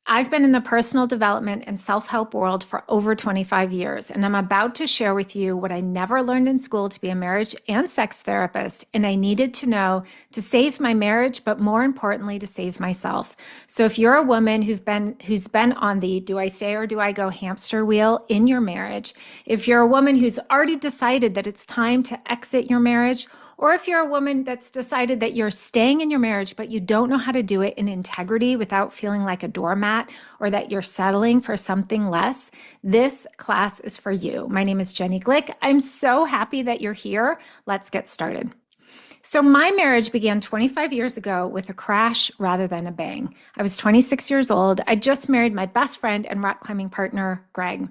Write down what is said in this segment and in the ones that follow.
I've been in the personal development and self-help world for over 25 years, and I'm about to share with you what I never learned in school to be a marriage and sex therapist, and I needed to know to save my marriage, but more importantly, to save myself. So if you're a woman who's been on the do I stay or do I go hamster wheel in your marriage, if you're a woman who's already decided that it's time to exit your marriage, or if you're a woman that's decided that you're staying in your marriage, but you don't know how to do it in integrity without feeling like a doormat or that you're settling for something less, this class is for you. My name is Jenny Glick. I'm so happy that you're here. Let's get started. So my marriage began 25 years ago with a crash rather than a bang. I was 26 years old. I just married my best friend and rock climbing partner, Greg.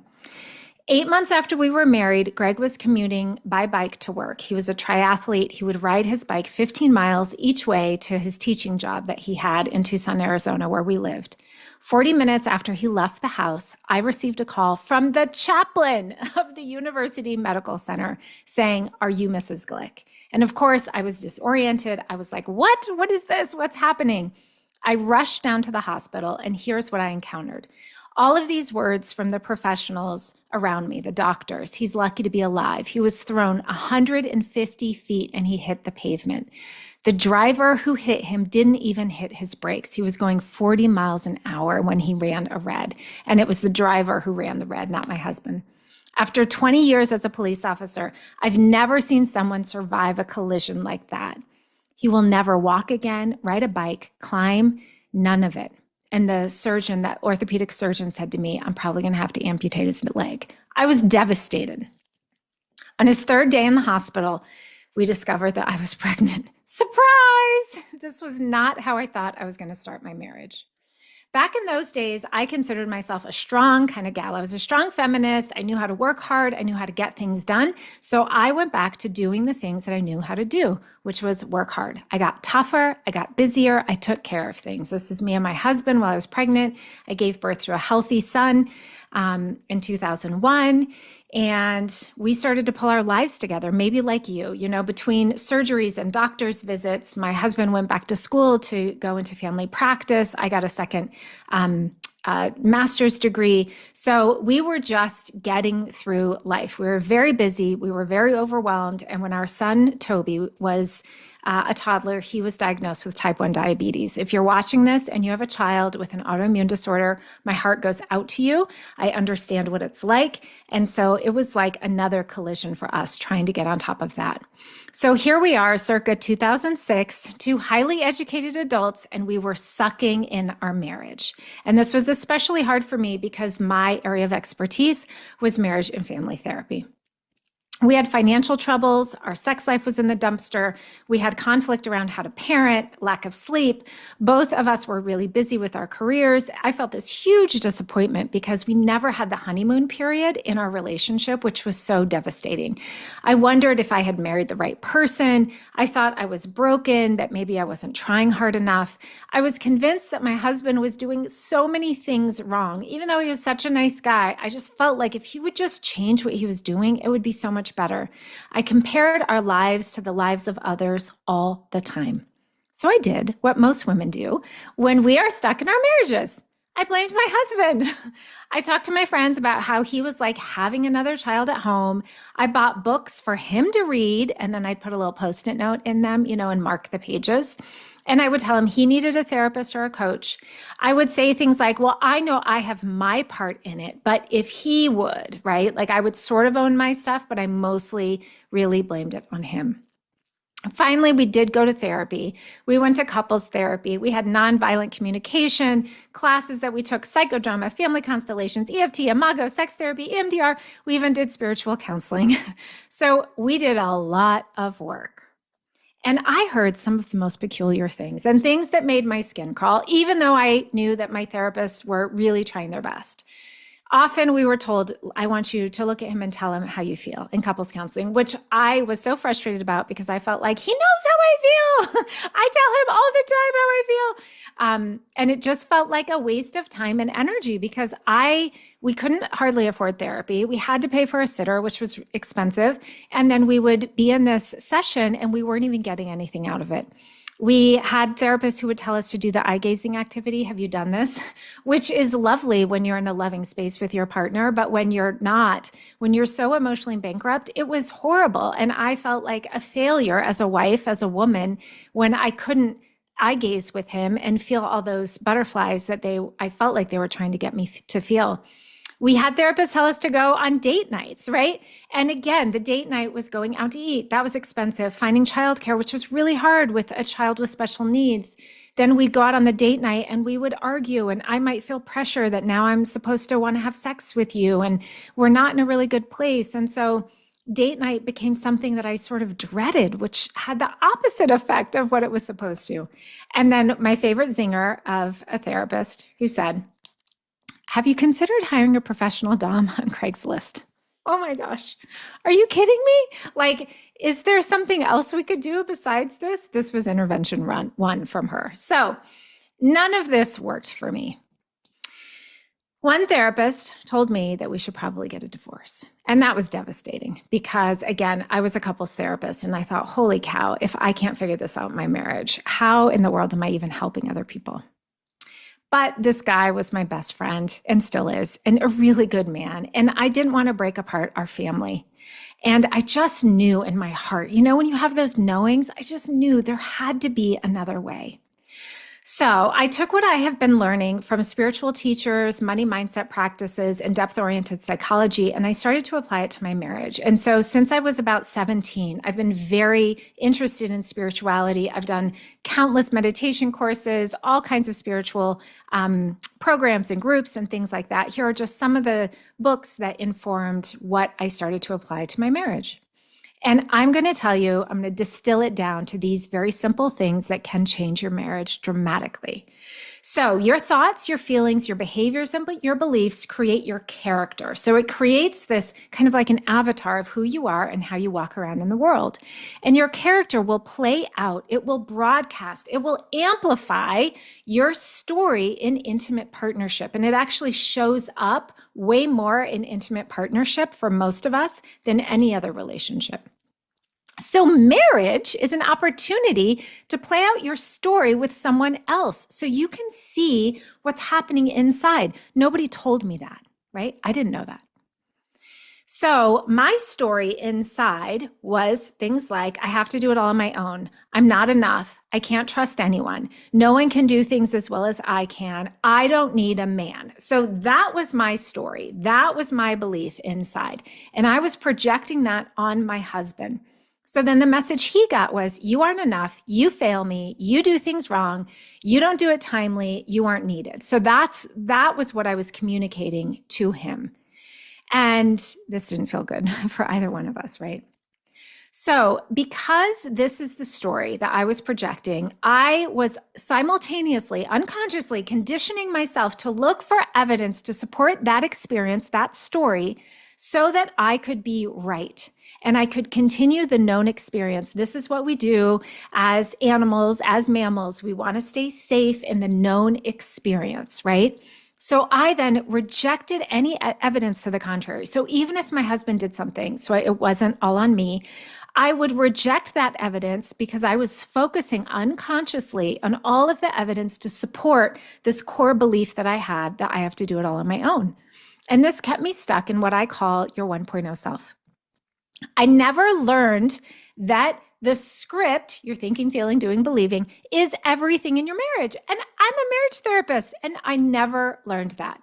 8 months after we were married, Greg was commuting by bike to work. He was a triathlete. He would ride his bike 15 miles each way to his teaching job that he had in Tucson, Arizona, where we lived. 40 minutes after he left the house, I received a call from the chaplain of the University Medical Center saying, "Are you Mrs. Glick?" And of course, I was disoriented. I was like, "What? What is this? What's happening?" I rushed down to the hospital, and here's what I encountered. All of these words from the professionals around me, the doctors. He's lucky to be alive. He was thrown 150 feet and he hit the pavement. The driver who hit him didn't even hit his brakes. He was going 40 miles an hour when he ran a red. And it was the driver who ran the red, not my husband. After 20 years as a police officer, I've never seen someone survive a collision like that. He will never walk again, ride a bike, climb, none of it. And the surgeon, that orthopedic surgeon, said to me, "I'm probably going to have to amputate his leg." I was devastated. On his third day in the hospital, we discovered that I was pregnant. Surprise! This was not how I thought I was going to start my marriage. Back in those days, I considered myself a strong kind of gal. I was a strong feminist. I knew how to work hard. I knew how to get things done. So I went back to doing the things that I knew how to do, which was work hard. I got tougher. I got busier. I took care of things. This is me and my husband while I was pregnant. I gave birth to a healthy son in 2001. And we started to pull our lives together, maybe like you know, between surgeries and doctor's visits. My husband went back to school to go into family practice. I got a second master's degree. So we were just getting through life. We were very busy. We were very overwhelmed. And when our son, Toby, was a toddler, he was diagnosed with type 1 diabetes. If you're watching this and you have a child with an autoimmune disorder, my heart goes out to you. I understand what it's like. And so it was like another collision for us trying to get on top of that. So here we are, circa 2006, two highly educated adults, and we were sucking in our marriage. And this was especially hard for me because my area of expertise was marriage and family therapy. We had financial troubles. Our sex life was in the dumpster. We had conflict around how to parent, lack of sleep. Both of us were really busy with our careers. I felt this huge disappointment because we never had the honeymoon period in our relationship, which was so devastating. I wondered if I had married the right person. I thought I was broken, that maybe I wasn't trying hard enough. I was convinced that my husband was doing so many things wrong. Even though he was such a nice guy, I just felt like if he would just change what he was doing, it would be so much better. I compared our lives to the lives of others all the time. So I did what most women do when we are stuck in our marriages. I blamed my husband. I talked to my friends about how he was like having another child at home. I bought books for him to read, and then I'd put a little Post-it note in them, you know, and mark the pages. And I would tell him he needed a therapist or a coach. I would say things like, well, I know I have my part in it, but if he would, right? Like I would sort of own my stuff, but I mostly really blamed it on him. Finally, we did go to therapy. We went to couples therapy. We had nonviolent communication, classes that we took, psychodrama, family constellations, EFT, Imago, sex therapy, EMDR. We even did spiritual counseling. So we did a lot of work. And I heard some of the most peculiar things and things that made my skin crawl, even though I knew that my therapists were really trying their best. Often we were told, I want you to look at him and tell him how you feel in couples counseling, which I was so frustrated about because I felt like he knows how I feel. I tell him all the time how I feel. And it just felt like a waste of time and energy because we couldn't hardly afford therapy. We had to pay for a sitter, which was expensive. And then we would be in this session and we weren't even getting anything out of it. We had therapists who would tell us to do the eye gazing activity. Have you done this? Which is lovely when you're in a loving space with your partner, but when you're not, when you're so emotionally bankrupt, it was horrible. And I felt like a failure as a wife, as a woman, when I couldn't eye gaze with him and feel all those butterflies that I felt like they were trying to get me to feel. We had therapists tell us to go on date nights, right? And again, the date night was going out to eat. That was expensive. Finding childcare, which was really hard with a child with special needs. Then we'd go out on the date night and we would argue, and I might feel pressure that now I'm supposed to want to have sex with you, and we're not in a really good place. And so date night became something that I sort of dreaded, which had the opposite effect of what it was supposed to. And then my favorite zinger of a therapist who said, have you considered hiring a professional dom on Craigslist? Oh my gosh. Are you kidding me? Like, is there something else we could do besides this? This was intervention one from her. So none of this worked for me. One therapist told me that we should probably get a divorce. And that was devastating because, again, I was a couples therapist and I thought, holy cow, if I can't figure this out in my marriage, how in the world am I even helping other people? But this guy was my best friend and still is, and a really good man. And I didn't want to break apart our family. And I just knew in my heart, you know, when you have those knowings, I just knew there had to be another way. So I took what I have been learning from spiritual teachers, money mindset practices, and depth-oriented psychology, and I started to apply it to my marriage. And so since I was about 17, I've been very interested in spirituality. I've done countless meditation courses, all kinds of spiritual programs and groups and things like that. Here are just some of the books that informed what I started to apply to my marriage. And I'm going to tell you, I'm going to distill it down to these very simple things that can change your marriage dramatically. So your thoughts, your feelings, your behaviors, and your beliefs create your character. So it creates this kind of like an avatar of who you are and how you walk around in the world. And your character will play out, it will broadcast, it will amplify your story in intimate partnership. And it actually shows up way more in intimate partnership for most of us than any other relationship. So marriage is an opportunity to play out your story with someone else so you can see what's happening inside. Nobody told me that, right? I didn't know that. So my story inside was things like, I have to do it all on my own. I'm not enough. I can't trust anyone. No one can do things as well as I can. I don't need a man. So that was my story. That was my belief inside. And I was projecting that on my husband. So then the message he got was, you aren't enough. You fail me. You do things wrong. You don't do it timely. You aren't needed. So that was what I was communicating to him. And this didn't feel good for either one of us, right? So because this is the story that I was projecting, I was simultaneously, unconsciously conditioning myself to look for evidence to support that experience, that story, so that I could be right. And I could continue the known experience. This is what we do as animals, as mammals. We want to stay safe in the known experience, right? So I then rejected any evidence to the contrary. So even if my husband did something, so it wasn't all on me, I would reject that evidence because I was focusing unconsciously on all of the evidence to support this core belief that I had that I have to do it all on my own. And this kept me stuck in what I call your 1.0 self. I never learned that the script, your thinking, feeling, doing, believing, is everything in your marriage. And I'm a marriage therapist, and I never learned that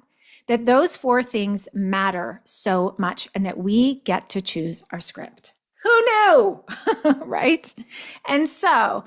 those 4 things matter so much and that we get to choose our script. Who knew? Right? And so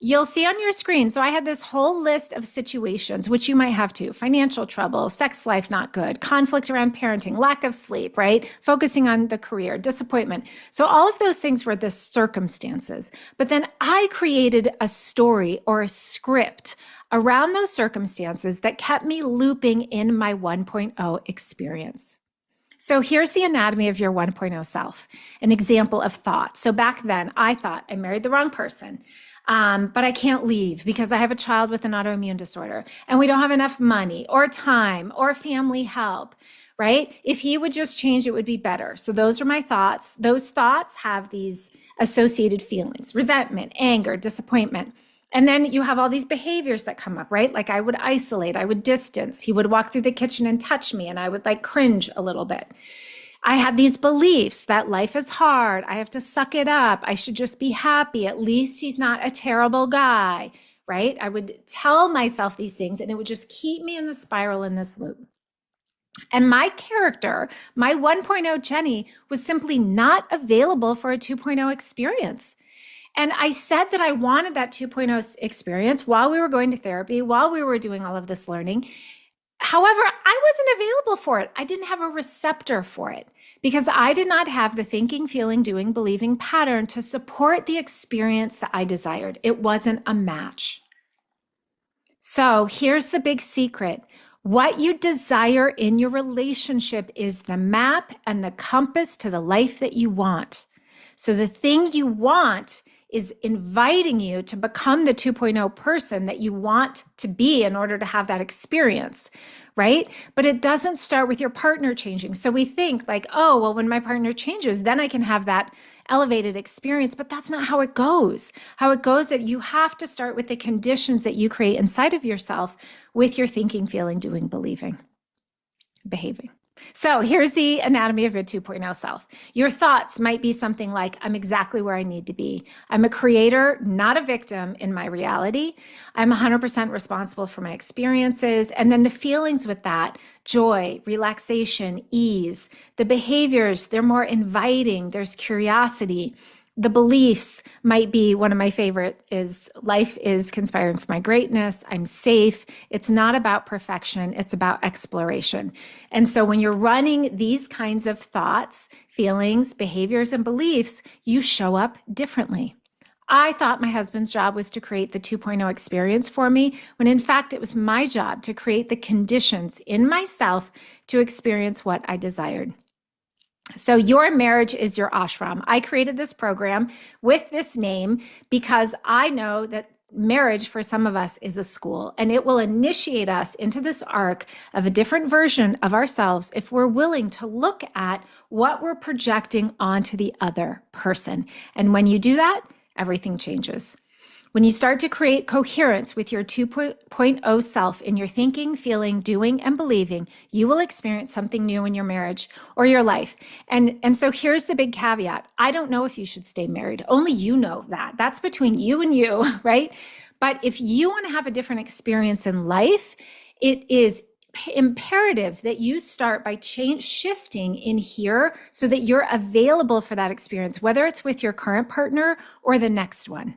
you'll see on your screen. So I had this whole list of situations, which you might have too: financial trouble, sex life not good, conflict around parenting, lack of sleep, right? Focusing on the career, disappointment. So all of those things were the circumstances. But then I created a story or a script around those circumstances that kept me looping in my 1.0 experience. So here's the anatomy of your 1.0 self, an example of thought. So back then I thought I married the wrong person. But I can't leave because I have a child with an autoimmune disorder and we don't have enough money or time or family help, right? If he would just change, it would be better. So those are my thoughts. Those thoughts have these associated feelings: resentment, anger, disappointment. And then you have all these behaviors that come up, right? Like I would isolate, I would distance. He would walk through the kitchen and touch me, and I would like cringe a little bit. I had these beliefs that life is hard. I have to suck it up. I should just be happy. At least he's not a terrible guy, right? I would tell myself these things, and it would just keep me in the spiral, in this loop. And my character, my 1.0 Jenny, was simply not available for a 2.0 experience. And I said that I wanted that 2.0 experience while we were going to therapy, while we were doing all of this learning. However, I wasn't available for it. I didn't have a receptor for it because I did not have the thinking, feeling, doing, believing pattern to support the experience that I desired. It wasn't a match. So here's the big secret. What you desire in your relationship is the map and the compass to the life that you want. So the thing you want is inviting you to become the 2.0 person that you want to be in order to have that experience, right? But it doesn't start with your partner changing. So we think like, oh, well, when my partner changes, then I can have that elevated experience, but that's not how it goes. How it goes that you have to start with the conditions that you create inside of yourself with your thinking, feeling, doing, believing, behaving. So here's the anatomy of your 2.0 self. Your thoughts might be something like, I'm exactly where I need to be. I'm a creator, not a victim in my reality. I'm 100% responsible for my experiences. And then the feelings with that, joy, relaxation, ease. The behaviors, they're more inviting. There's curiosity. The beliefs might be, one of my favorite is, life is conspiring for my greatness. I'm safe. It's not about perfection. It's about exploration. And so when you're running these kinds of thoughts, feelings, behaviors, and beliefs, you show up differently. I thought my husband's job was to create the 2.0 experience for me, when in fact it was my job to create the conditions in myself to experience what I desired. So your marriage is your ashram. I created this program with this name because I know that marriage for some of us is a school, and it will initiate us into this arc of a different version of ourselves if we're willing to look at what we're projecting onto the other person. And when you do that, everything changes. When you start to create coherence with your 2.0 self in your thinking, feeling, doing, and believing, you will experience something new in your marriage or your life. And so here's the big caveat. I don't know if you should stay married. Only you know that. That's between you and you, right? But if you want to have a different experience in life, it is imperative that you start by shifting in here so that you're available for that experience, whether it's with your current partner or the next one.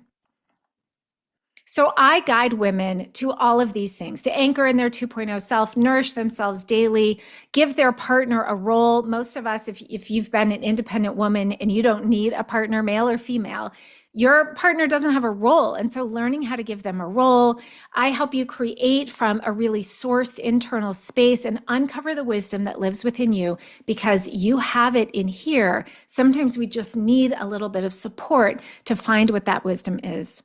So I guide women to all of these things, to anchor in their 2.0 self, nourish themselves daily, give their partner a role. Most of us, if you've been an independent woman and you don't need a partner, male or female, your partner doesn't have a role. And so learning how to give them a role, I help you create from a really sourced internal space and uncover the wisdom that lives within you because you have it in here. Sometimes we just need a little bit of support to find what that wisdom is.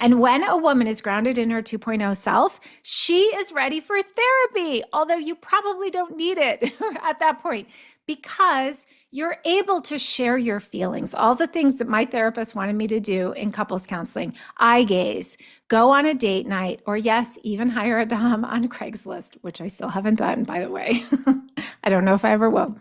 And when a woman is grounded in her 2.0 self, she is ready for therapy, although you probably don't need it at that point because you're able to share your feelings, all the things that my therapist wanted me to do in couples counseling, eye gaze, go on a date night, or yes, even hire a dom on Craigslist, which I still haven't done, by the way. I don't know if I ever will.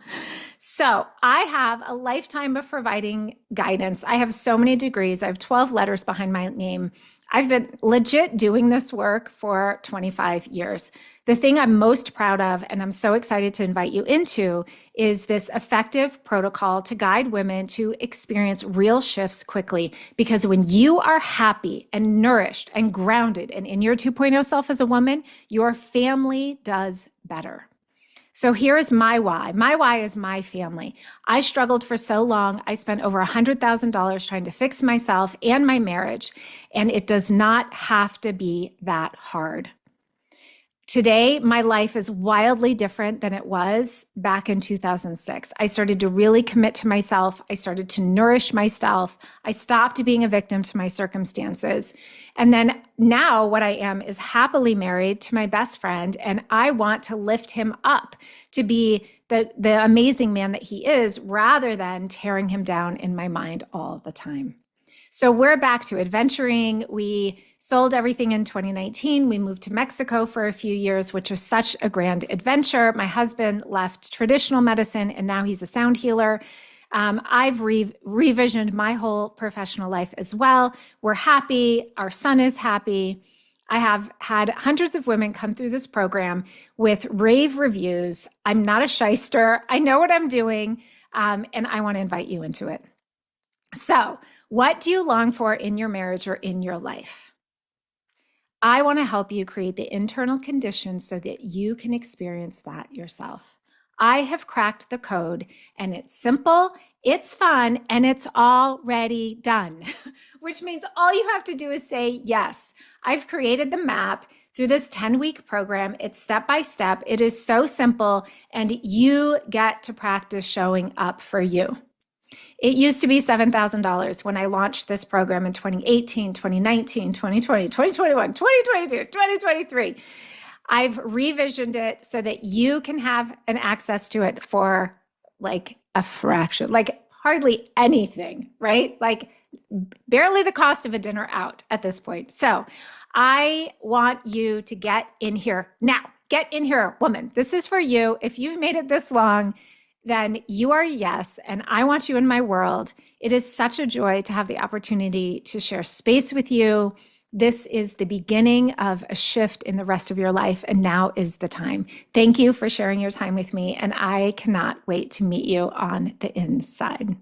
So I have a lifetime of providing guidance. I have so many degrees. I have 12 letters behind my name. I've been legit doing this work for 25 years. The thing I'm most proud of, and I'm so excited to invite you into, is this effective protocol to guide women to experience real shifts quickly. Because when you are happy and nourished and grounded and in your 2.0 self as a woman, your family does better. So here is my why. My why is my family. I struggled for so long. I spent over $100,000 trying to fix myself and my marriage, and it does not have to be that hard. Today, my life is wildly different than it was back in 2006. I started to really commit to myself. I started to nourish myself. I stopped being a victim to my circumstances. And then now what I am is happily married to my best friend, and I want to lift him up to be the amazing man that he is rather than tearing him down in my mind all the time. So we're back to adventuring. We sold everything in 2019. We moved to Mexico for a few years, which was such a grand adventure. My husband left traditional medicine and now he's a sound healer. I've revisioned my whole professional life as well. We're happy. Our son is happy. I have had hundreds of women come through this program with rave reviews. I'm not a shyster. I know what I'm doing, and I want to invite you into it. So, what do you long for in your marriage or in your life? I want to help you create the internal conditions so that you can experience that yourself. I have cracked the code, and it's simple, it's fun, and it's already done, which means all you have to do is say yes. I've created the map through this 10-week program. It's step by step. It is so simple, and you get to practice showing up for you. It used to be $7,000 when I launched this program in 2018, 2019, 2020, 2021, 2022, 2023. I've revisioned it so that you can have an access to it for like a fraction, like hardly anything, right? Like barely the cost of a dinner out at this point. So I want you to get in here now. Get in here, woman. This is for you. If you've made it this long, then you are a yes, and I want you in my world. It is such a joy to have the opportunity to share space with you. This is the beginning of a shift in the rest of your life, and now is the time. Thank you for sharing your time with me, and I cannot wait to meet you on the inside.